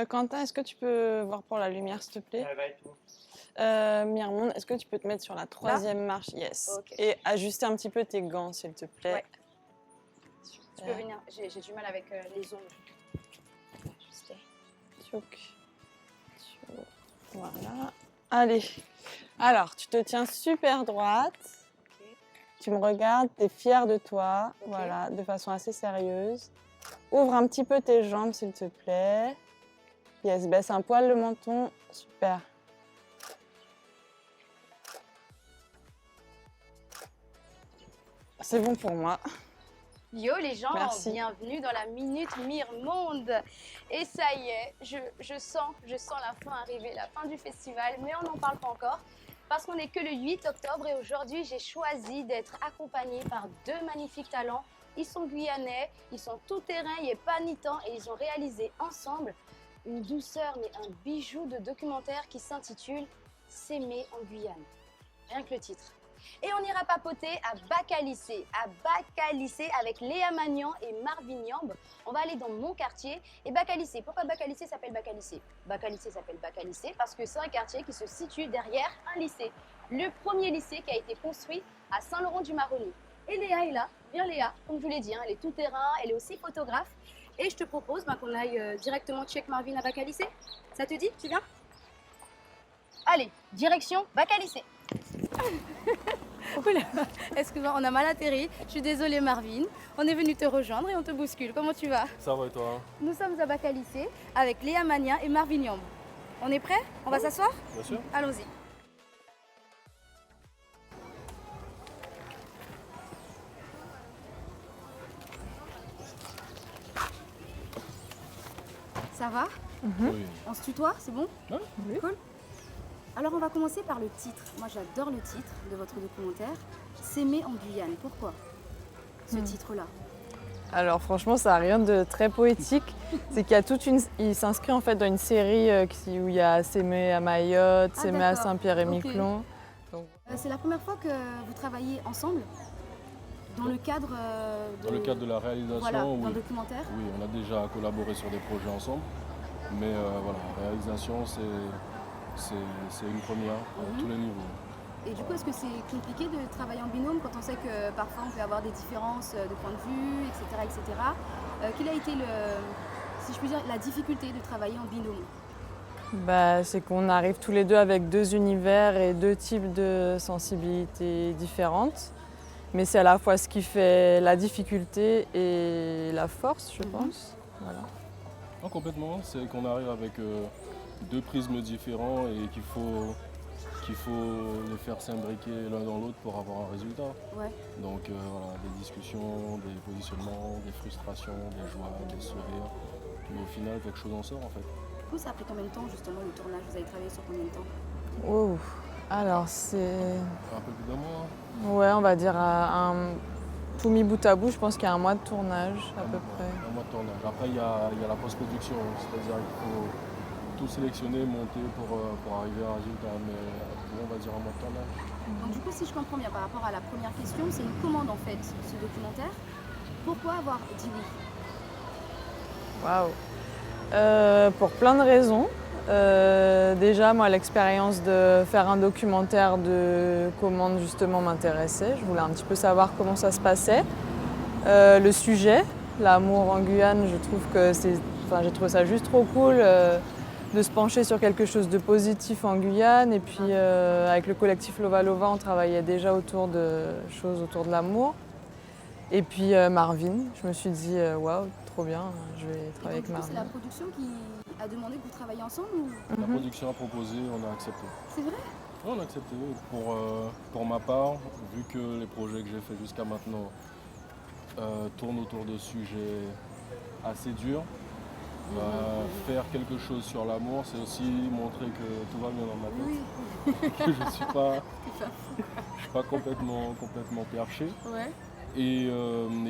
Quentin, est-ce que tu peux voir pour la lumière, s'il te plaît? Ça va et tout. Myrmond, est-ce que tu peux te mettre sur la troisième marche? Yes. Ok. Et ajuster un petit peu tes gants, s'il te plaît. Ouais. Tu peux venir, j'ai du mal avec les ongles. Ajuster. Tchouk. Tchouk. Voilà. Allez. Alors, tu te tiens super droite. Ok. Tu me regardes, tu es fière de toi. Ok. Voilà, de façon assez sérieuse. Ouvre un petit peu tes jambes, s'il te plaît. Yes, baisse un poil le menton. Super. C'est bon pour moi. Yo les gens, Merci. bienvenue dans la Minute Myrmonde. Et ça y est, je sens la fin arriver, la fin du festival, mais on n'en parle pas encore parce qu'on n'est que le 8 octobre et aujourd'hui j'ai choisi d'être accompagnée par deux magnifiques talents. Ils sont guyanais, ils sont tout terrain, ils sont panitants et ils ont réalisé ensemble une douceur mais un bijou de documentaire qui s'intitule S'aimer en Guyane. Rien que le titre. Et on ira papoter à Bacalissé avec Léa Magnan et Marvin Yamb. On va aller dans mon quartier. Et Bacalissé, pourquoi Bacalissé s'appelle Bacalissé? Bacalissé s'appelle Bacalissé parce que c'est un quartier qui se situe derrière un lycée. Le premier lycée qui a été construit à Saint-Laurent-du-Maroni. Et Léa est là, bien Léa, comme je vous l'ai dit, elle est tout terrain, elle est aussi photographe. Et je te propose qu'on aille directement check Marvin à Bacalissé. Ça te dit? Tu viens? Allez, direction Bacalissé. Oula, excuse-moi, on a mal atterri. Je suis désolée Marvin. On est venu te rejoindre et on te bouscule. Comment tu vas? Ça va et toi? Nous sommes à Bacalissé avec Léa Magnan et Marvin Yamb. On est prêts? On va s'asseoir? Bien sûr. Allons-y. Ça va? Oui. On se tutoie, c'est bon? Ouais. Cool. Alors on va commencer par le titre. Moi j'adore le titre de votre documentaire, S'aimer en Guyane. Pourquoi ce titre-là? Alors franchement, ça n'a rien de très poétique. C'est qu'il y a il s'inscrit en fait dans une série où il y a S'aimer à Mayotte, Ah, S'aimer à d'accord. Saint-Pierre-et-Miquelon. Donc, C'est la première fois que vous travaillez ensemble dans le cadre Dans le cadre de la réalisation, voilà, d'un oui. documentaire. Oui, on a déjà collaboré sur des projets ensemble. Mais voilà, la réalisation, c'est une première à tous les niveaux. Et du coup, est-ce que c'est compliqué de travailler en binôme quand on sait que parfois on peut avoir des différences de point de vue, etc. etc. Quelle a été, si je puis dire, la difficulté de travailler en binôme? c'est qu'on arrive tous les deux avec deux univers et deux types de sensibilités différentes. Mais c'est à la fois ce qui fait la difficulté et la force, je pense. Voilà. Non, complètement, c'est qu'on arrive avec deux prismes différents et qu'il faut les faire s'imbriquer l'un dans l'autre pour avoir un résultat. Ouais. Donc voilà, des discussions, des positionnements, des frustrations, des joies, des sourires. Puis au final, quelque chose en sort en fait. Du coup, ça a pris combien de temps justement le tournage? Vous avez travaillé sur combien de temps? Oh. Alors c'est... Un peu plus d'un mois. Ouais, on va dire tout mis bout à bout, je pense qu'il y a un mois de tournage à peu près. Un mois de tournage. Après, il y a la post-production, c'est-à-dire qu'il faut tout sélectionner, monter pour arriver à un résultat. Mais on va dire un mois de tournage. Donc du coup, si je comprends bien par rapport à la première question, c'est une commande en fait, ce documentaire. Pourquoi avoir dit oui? Waouh. Pour plein de raisons. Déjà, moi, l'expérience de faire un documentaire de commande, justement, m'intéressait. Je voulais un petit peu savoir comment ça se passait. Le sujet, l'amour en Guyane, je trouve que j'ai trouvé ça juste trop cool de se pencher sur quelque chose de positif en Guyane. Et puis, avec le collectif Lova Lova, on travaillait déjà autour de choses autour de l'amour. Et puis, Marvin, je me suis dit, waouh, trop bien, je vais travailler avec Marvin. C'est la production qui a demandé que vous travailliez ensemble ou... La production a proposé, on a accepté. C'est vrai? Oui, on a accepté. Pour ma part, vu que les projets que j'ai faits jusqu'à maintenant tournent autour de sujets assez durs, faire quelque chose sur l'amour, c'est aussi montrer que tout va bien dans ma tête. Oui. Que je ne suis pas complètement perché. Ouais. Et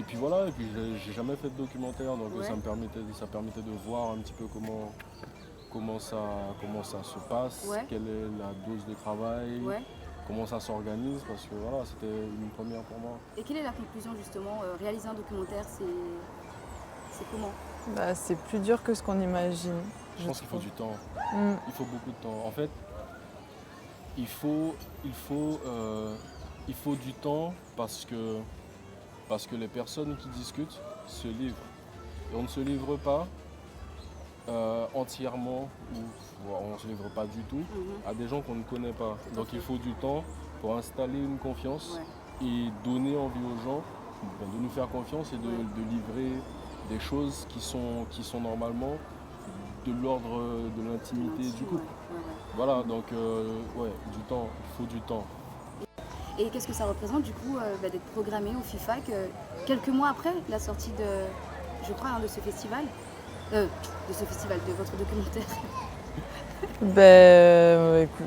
puis voilà, et puis j'ai jamais fait de documentaire, donc Ouais. ça me permettait de voir un petit peu comment ça se passe, Ouais. quelle est la dose de travail, Ouais. comment ça s'organise, parce que voilà, c'était une première pour moi. Et quelle est la conclusion justement? Réaliser un documentaire, c'est comment? Bah, c'est plus dur que ce qu'on imagine. Je pense qu'il faut du temps. Mm. Il faut beaucoup de temps. En fait, il faut du temps parce que les personnes qui discutent se livrent. Et on ne se livre pas entièrement, ou on ne se livre pas du tout à des gens qu'on ne connaît pas. Donc il faut du temps pour installer une confiance et donner envie aux gens de nous faire confiance et de livrer des choses qui sont normalement de l'ordre de l'intimité du couple. Voilà, donc du temps, il faut du temps. Et qu'est-ce que ça représente du coup d'être programmé au FIFAC quelques mois après la sortie je crois, de ce festival, de votre documentaire? Écoute,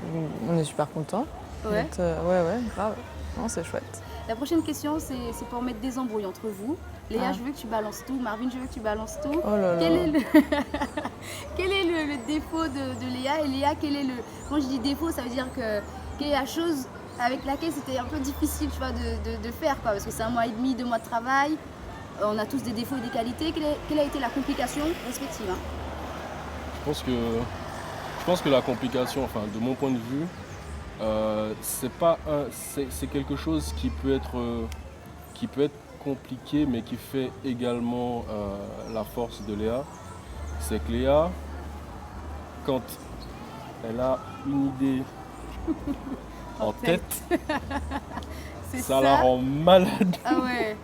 on est super contents. Ouais. Ouais, grave. Non, c'est chouette. La prochaine question, c'est pour mettre des embrouilles entre vous. Léa, Ah. je veux que tu balances tout. Marvin, je veux que tu balances tout. Oh là là. Quel est le défaut de Léa? Et Léa, quand je dis défaut, ça veut dire quelle est la chose avec laquelle c'était un peu difficile, tu vois, de faire, quoi, parce que c'est 1 mois et demi, 2 mois de travail. On a tous des défauts et des qualités. Quelle a été la complication respective, hein? Je pense que la complication, enfin de mon point de vue, c'est quelque chose qui peut être compliqué, mais qui fait également la force de Léa. C'est que Léa, quand elle a une idée en tête, C'est ça la rend malade Ah ouais.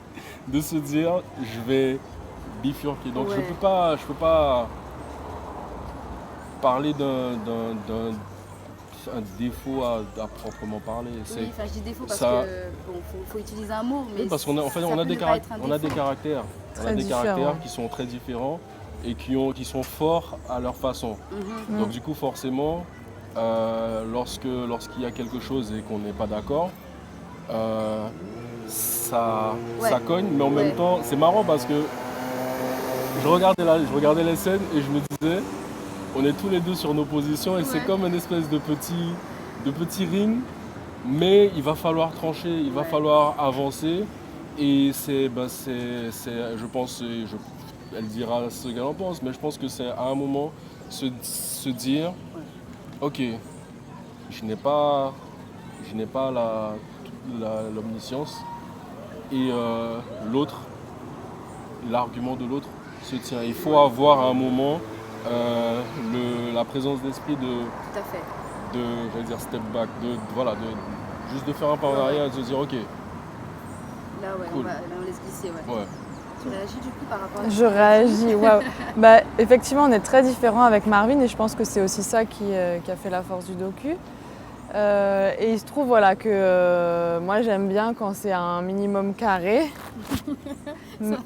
de se dire je vais bifurquer. Donc Ouais. je peux pas parler d'un défaut à proprement parler. Oui, enfin je dis défaut parce ça- que bon, faut utiliser un mot, mais Oui, parce qu'on a, en fait, ça on a peut des ne pas être un on a des défaut. caractères. On a Très des différents. caractères qui sont très différents et qui sont forts à leur façon. Mhm. Donc du coup forcément, lorsqu'il y a quelque chose et qu'on n'est pas d'accord, ça cogne, mais en Ouais. même temps, c'est marrant parce que je regardais les scènes et je me disais, on est tous les deux sur nos positions et c'est Ouais. comme une espèce de petit ring, mais il va falloir trancher, il va Ouais. falloir avancer et je pense, elle dira ce qu'elle en pense, mais je pense que c'est à un moment se dire, ok, je n'ai pas l'omniscience et l'argument de l'autre se tient. Il faut avoir à un moment la présence d'esprit Tout à fait. j'allais dire step back, juste de faire un pas en arrière et de se dire ok, Là, ouais, Cool. on laisse glisser, ouais. ouais. Tu réagis du coup par rapport à Je réagis, waouh. Bah, effectivement, on est très différents avec Marvin et je pense que c'est aussi ça qui a fait la force du docu. Et il se trouve voilà, que moi j'aime bien quand c'est un minimum carré. ça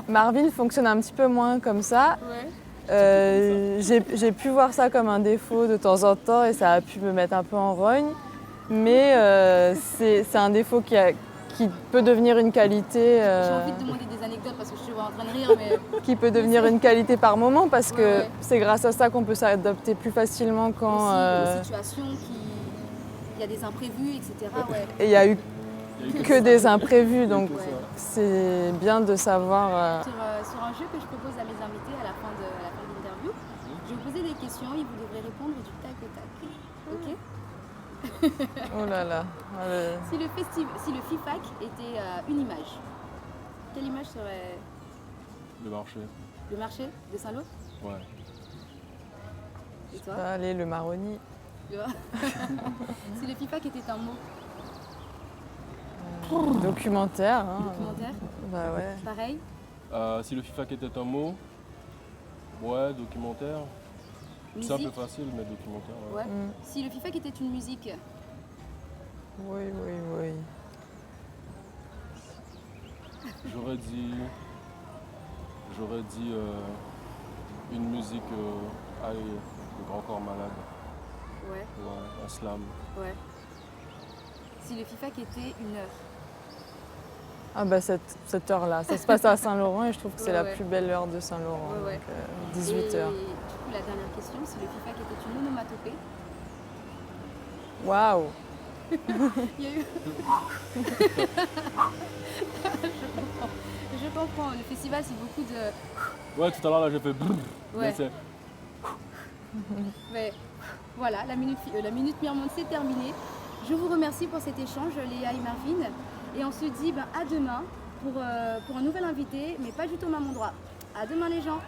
Marvin fonctionne un petit peu moins comme ça. Ouais. J'ai pu voir ça comme un défaut de temps en temps et ça a pu me mettre un peu en rogne. Mais c'est un défaut qui peut devenir une qualité. J'ai envie de demander des anecdotes parce que je suis en train de rire, mais Qui peut devenir une qualité par moment parce que Ouais. c'est grâce à ça qu'on peut s'adapter plus facilement quand. aussi les situations il y a des imprévus, etc. Ouais. Et il n'y a eu Il y a eu que des imprévus, donc Ouais. c'est bien de savoir. Sur un jeu que je propose à mes invités à la fin de l'interview, je vais vous poser des questions et vous devrez répondre du tac au tac. Ok? Oh là là. Si le FIFAC était une image, quelle image serait le marché. le marché de Saint-Lô? Ouais. Et toi? Allez, le marronnier. Tu vois. Si le FIFAC était un mot, Documentaire. Hein. documentaire, Bah ouais. pareil. Si le FIFAC était un mot, ouais, documentaire. Simple et Musique, facile, mais documentaire. Ouais. ouais. Mm. Si le FIFAC était une musique, Oui, oui, oui. J'aurais dit une musique, allez, le Grand Corps Malade, ouais, ouais, un slam. ouais. Si le FIFAC était une heure, Ah bah cette heure-là, ça se passe à Saint-Laurent et je trouve que c'est Ouais, la ouais. plus belle heure de Saint-Laurent. Ouais, ouais. Donc, 18h. Et du coup, la dernière question, si le FIFAC était une onomatopée, Waouh. Il y a eu... Je comprends. Le festival, c'est beaucoup de... Ouais, tout à l'heure, là, j'ai fait brrr. Ouais. Mais c'est- Mais voilà, la minute Myrmonde, c'est terminé. Je vous remercie pour cet échange, Léa et Marvin. Et on se dit à demain pour un nouvel invité, mais pas du tout au même endroit. À demain les gens.